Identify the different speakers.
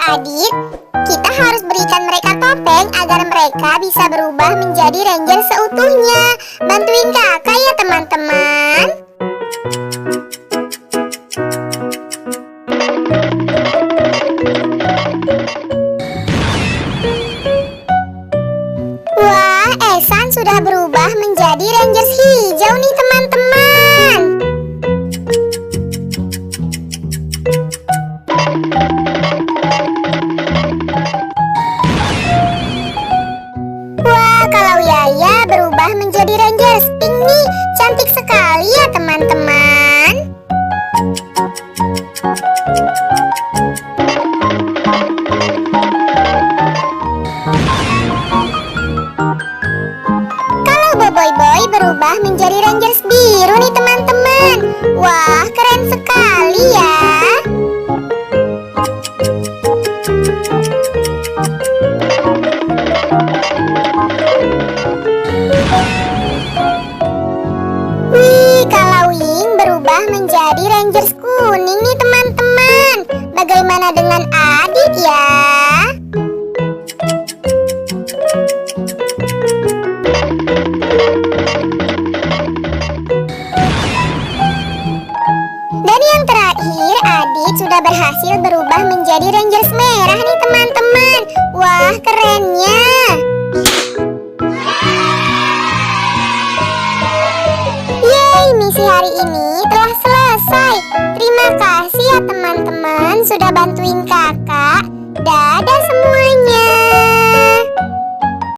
Speaker 1: Adit, kita harus berikan mereka topeng agar mereka bisa berubah menjadi ranger seutuhnya. Bantuin kakak ya teman-teman. Wah, Ehsan sudah berubah menjadi Rangers hijau nih teman-teman. Wah, kalau Yaya berubah menjadi Rangers pink nih, cantik sekali ya teman-teman. Boy berubah menjadi Rangers biru nih teman-teman. Wah, keren sekali ya. Wih, kalau Ying berubah menjadi Rangers kuning nih teman-teman. Bagaimana dengan Adit ya? Dan yang terakhir, Adit sudah berhasil berubah menjadi Rangers merah nih teman-teman. Wah, kerennya. Yeay, misi hari ini telah selesai. Terima kasih ya teman-teman sudah bantuin kakak.